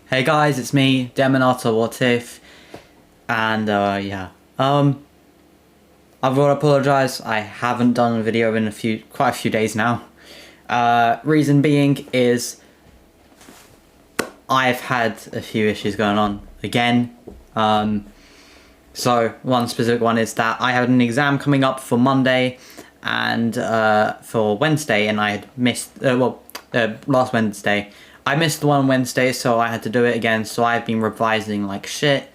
Hey guys, it's me, Demonator What If, and yeah, I've got to apologise. I haven't done a video in quite a few days now. Reason being is I've had a few issues going on again. So one specific one is that I had an exam coming up for Monday and for Wednesday, and I had missed last Wednesday. I missed the one Wednesday, so I had to do it again. So I've been revising like shit.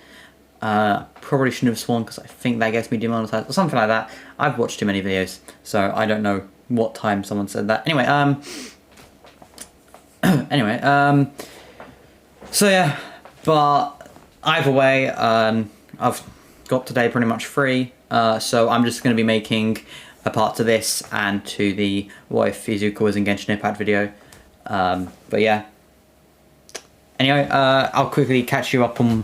Probably shouldn't have sworn because I think that gets me demonetized or something like that. I've watched too many videos, so I don't know what time someone said that. Anyway, so yeah, but either way, I've got today pretty much free, so I'm just going to be making a part to this and to the what if Izuku was in Genshin Impact video. But yeah. Anyway, I'll quickly catch you up on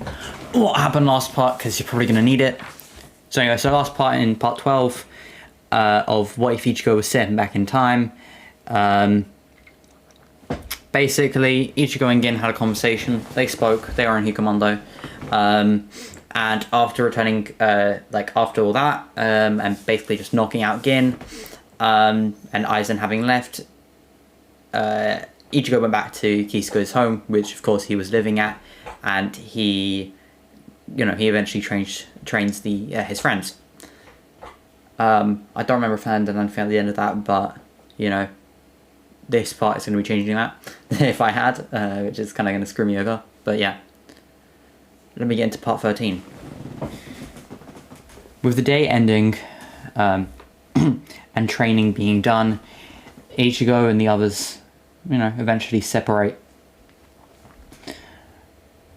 what happened last part because you're probably going to need it. So anyway, so last part in part 12 of what if Ichigo was sent back in time. Basically, Ichigo and Gin had a conversation. They spoke. They were in Hikumondo. And after returning, after all that, and basically just knocking out Gin, and Aizen having left, Ichigo went back to Kisiko's home, which of course he was living at, and he eventually trains his friends. I don't remember if I had anything at the end of that, but this part is going to be changing that if I had, which is kind of going to screw me over. But yeah, let me get into part 13. With the day ending, and training being done, Ichigo and the others eventually separate,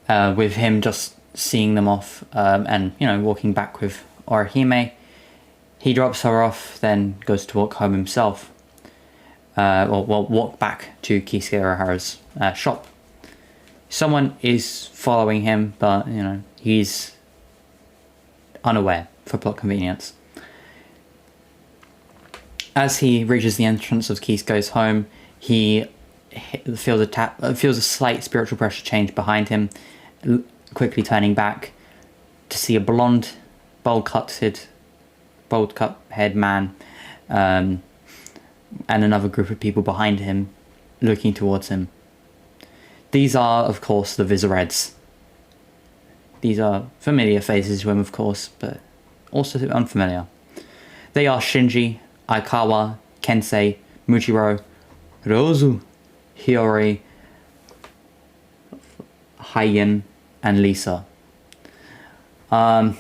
with him just seeing them off, and walking back with Orihime. He drops her off, then goes to walk home himself, or walk back to Kisuke Urahara's shop. Someone is following him, but he's unaware for plot convenience. As he reaches the entrance of Kisuke's home, he feels a slight spiritual pressure change behind him, quickly turning back to see a blonde, bold-cut head man, and another group of people behind him, looking towards him. These are, of course, the Vizareds. These are familiar faces to him, of course, but also unfamiliar. They are Shinji, Aikawa, Kensei, Muchiro, Rozu, Hiyori, Heian, and Lisa. Yeah.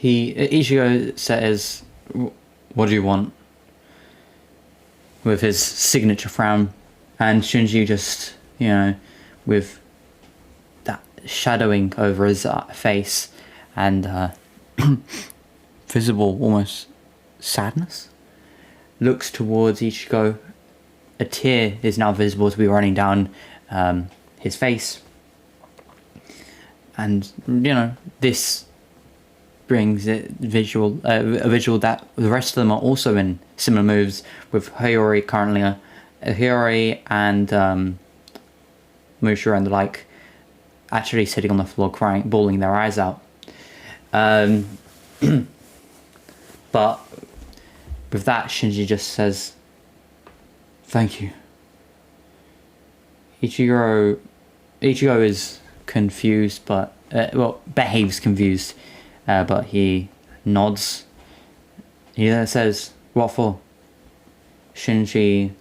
Ichigo says, "What do you want?" with his signature frown, and Shinji just, with that shadowing over his face and visible almost sadness, looks towards Ichigo. A tear is now visible to be running down his face, and this brings a visual that the rest of them are also in similar moves, with Hiyori currently Hiyori and Mushira and the like actually sitting on the floor crying, bawling their eyes out. But with that, Shinji just says, "Thank you." Ichigo is confused, but behaves confused, but he nods. He then says, "What for?" Shinji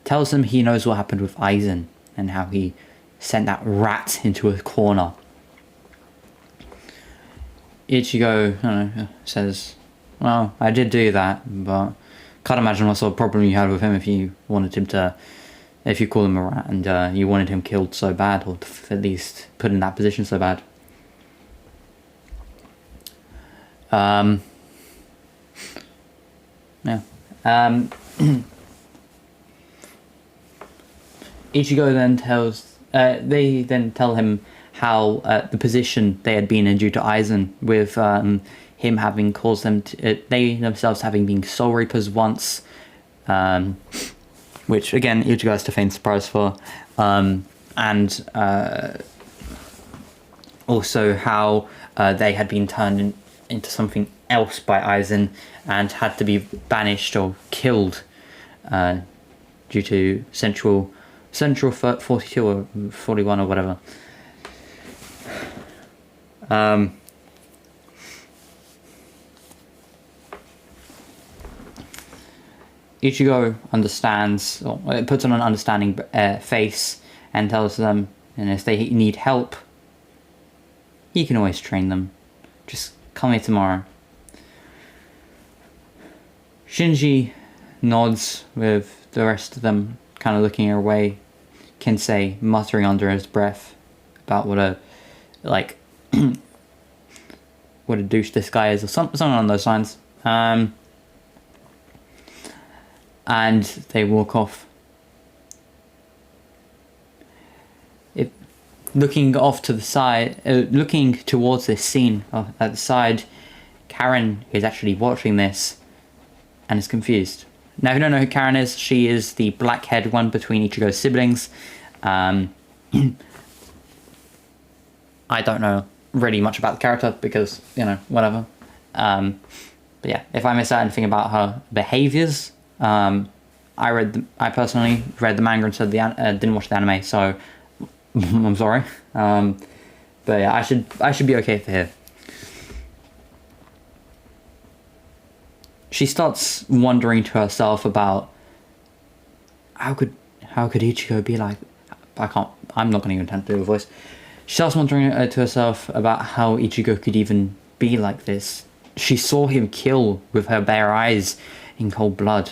tells him he knows what happened with Aizen and how he sent that rat into a corner. Ichigo says, "Well, I did do that, but can't imagine what sort of problem you had with him if you call him a rat and you wanted him killed so bad, or at least put in that position so bad." Yeah. Ichigo then they then tell him how the position they had been in due to Aizen, with him having caused them to, they themselves having been Soul Reapers once, which again Ichigo has to feign surprise for, and also how they had been turned into something else by Aizen and had to be banished or killed due to Central 42 or 41 or whatever. Ichigo understands, or puts on an understanding face and tells them, and if they need help, he can always train them. Just come here tomorrow. Shinji nods with the rest of them kind of looking away. Kinsei muttering under his breath about what a what a douche this guy is, or something along those lines. And they walk off. Looking off to the side, looking towards this scene at the side, Karen is actually watching this and is confused. Now, if you don't know who Karen is, she is the black-haired one between Ichigo's siblings. I don't know really much about the character because, whatever. But yeah, if I miss out anything about her behaviors, I personally read the manga and said didn't watch the anime, so I'm sorry. But yeah, I should be okay for here. She starts wondering to herself about how could Ichigo be like. I'm not going to even attempt to do a voice. She starts wondering to herself about how Ichigo could even be like this. She saw him kill with her bare eyes in cold blood.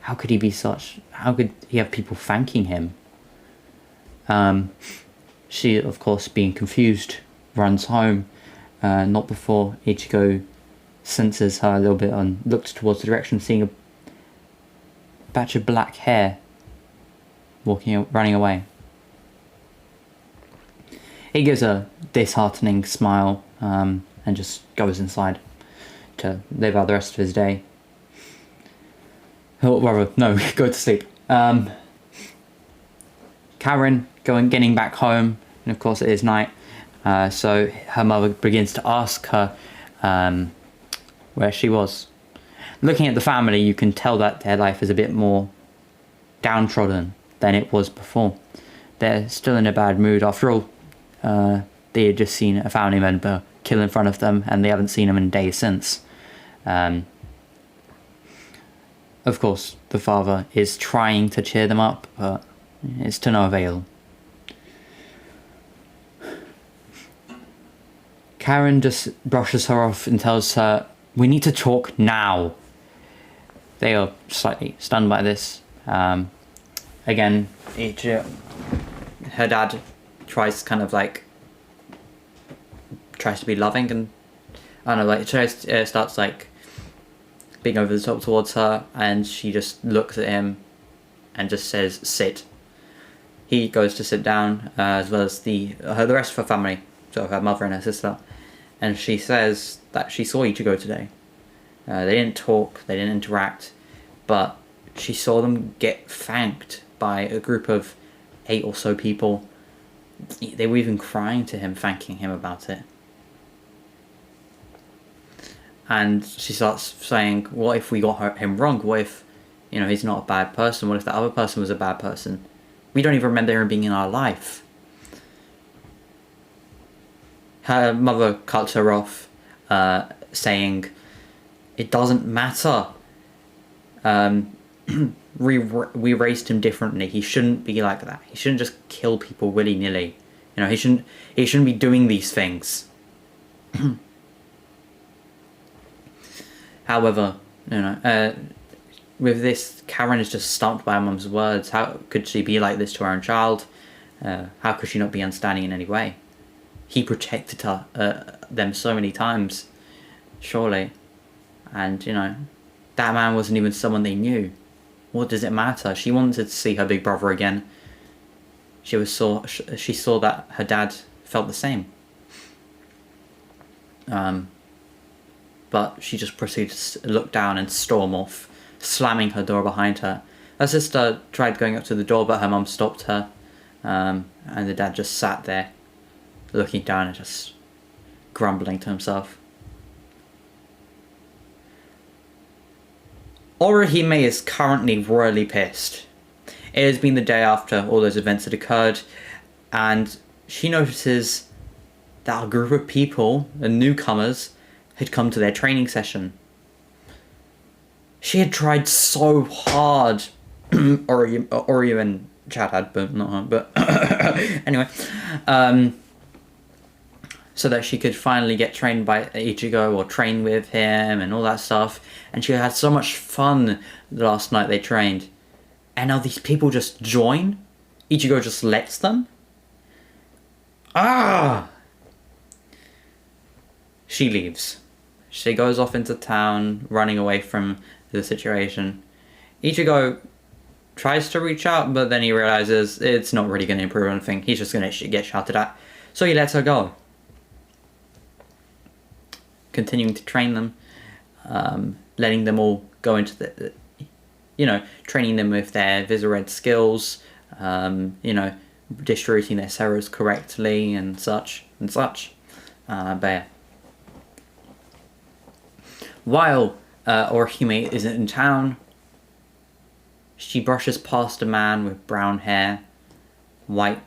How could he be such? How could he have people thanking him? She, of course, being confused, runs home. Not before Ichigo senses her a little bit and looks towards the direction, seeing a batch of black hair running away. He gives a disheartening smile and just goes inside to live out the rest of his day. Or rather, no, go to sleep. Karen getting back home, and of course it is night, so her mother begins to ask her where she was. Looking at the family, you can tell that their life is a bit more downtrodden than it was before. They're still in a bad mood. After all, they had just seen a family member kill in front of them, and they haven't seen him in days since. Of course, the father is trying to cheer them up, but it's to no avail. Karen just brushes her off and tells her, "We need to talk now." They are slightly stunned by this. Again, her dad tries to be loving, and I don't know, starts being over the top towards her, and she just looks at him and just says, "Sit." He goes to sit down, as well as the rest of her family, so her mother and her sister, and she says that she saw Ichigo today. They didn't talk, they didn't interact, but she saw them get thanked by a group of 8 or so people. They were even crying to him, thanking him about it. And she starts saying, what if we got him wrong? What if, he's not a bad person? What if the other person was a bad person? We don't even remember him being in our life. Her mother cuts her off, saying, it doesn't matter. We raised him differently. He shouldn't be like that. He shouldn't just kill people willy-nilly. He shouldn't be doing these things. However, with this, Karen is just stumped by her mum's words. How could she be like this to her own child? How could she not be understanding in any way? He protected them so many times, surely. And, that man wasn't even someone they knew. What does it matter? She wanted to see her big brother again. She saw that her dad felt the same. But she just proceeded to look down and storm off, slamming her door behind her, Her sister tried going up to the door, but her mum stopped her. And the dad just sat there, looking down and just grumbling to himself. Orihime is currently royally pissed. It has been the day after all those events had occurred, and she notices that a group of people, the newcomers, had come to their training session. She had tried so hard, Oreo and Chad had, but not her, but anyway, so that she could finally get trained by Ichigo or train with him and all that stuff. And she had so much fun the last night they trained. And now these people just join? Ichigo just lets them? Ah! She leaves. She goes off into town, running away from the situation. Ichigo tries to reach out, but then he realizes it's not really going to improve anything. He's just going to get shouted at. So he lets her go. Continuing to train them, letting them all go into the training them with their Visored skills, distributing their Seros correctly and such. But yeah. While Orihime isn't in town, she brushes past a man with brown hair, white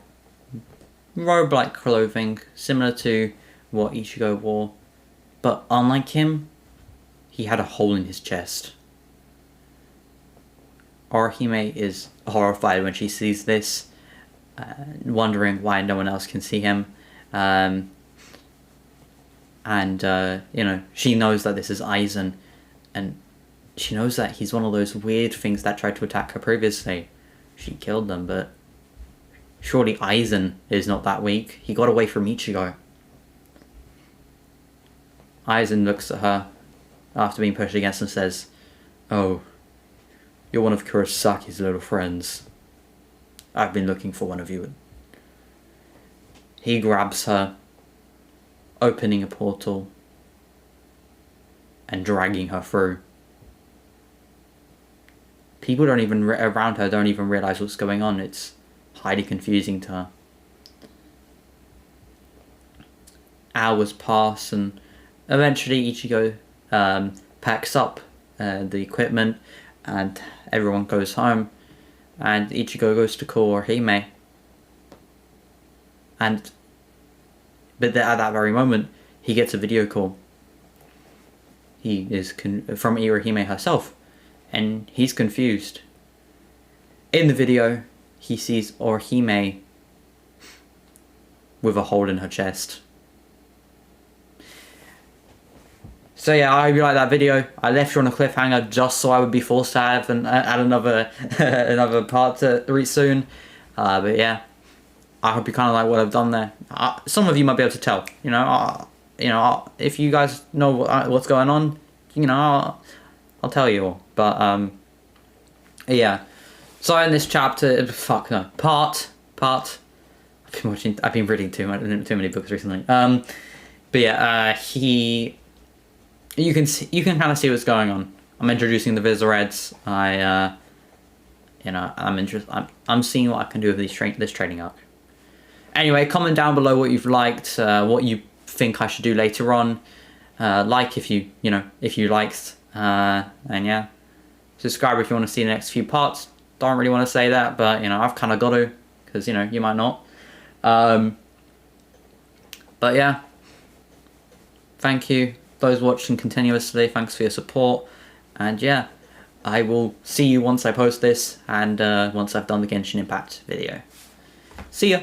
robe-like clothing, similar to what Ichigo wore. But unlike him, he had a hole in his chest. Orihime is horrified when she sees this, wondering why no one else can see him. She knows that this is Aizen, and she knows that he's one of those weird things that tried to attack her previously. She killed them, but surely Aizen is not that weak. He got away from Ichigo. Aizen looks at her after being pushed against and says, "Oh, you're one of Kurosaki's little friends. I've been looking for one of you." He grabs her, opening a portal and dragging her through. People around her don't even realize what's going on. It's highly confusing to her. Hours pass, and eventually Ichigo packs up the equipment and everyone goes home, and Ichigo goes to call Orihime. But at that very moment, he gets a video call. He is from Orihime herself, and he's confused. In the video, he sees Orihime with a hole in her chest. So yeah, I really like that video. I left you on a cliffhanger just so I would be forced to have add another another part to read soon. But yeah, I hope you kind of like what I've done there. Some of you might be able to tell. If you guys know what's going on, I'll tell you all. But yeah. So in this chapter, part. I've been reading too many books recently. But yeah, you can kind of see what's going on. I'm introducing the Visoreds. I'm seeing what I can do with this training arc. Anyway, comment down below what you've liked, what you think I should do later on. If you liked, and yeah, subscribe if you want to see the next few parts. Don't really want to say that, but I've kind of got to, because you might not. But yeah, thank you. Those watching continuously, thanks for your support, and yeah, I will see you once I post this, and once I've done the Genshin Impact video. See ya!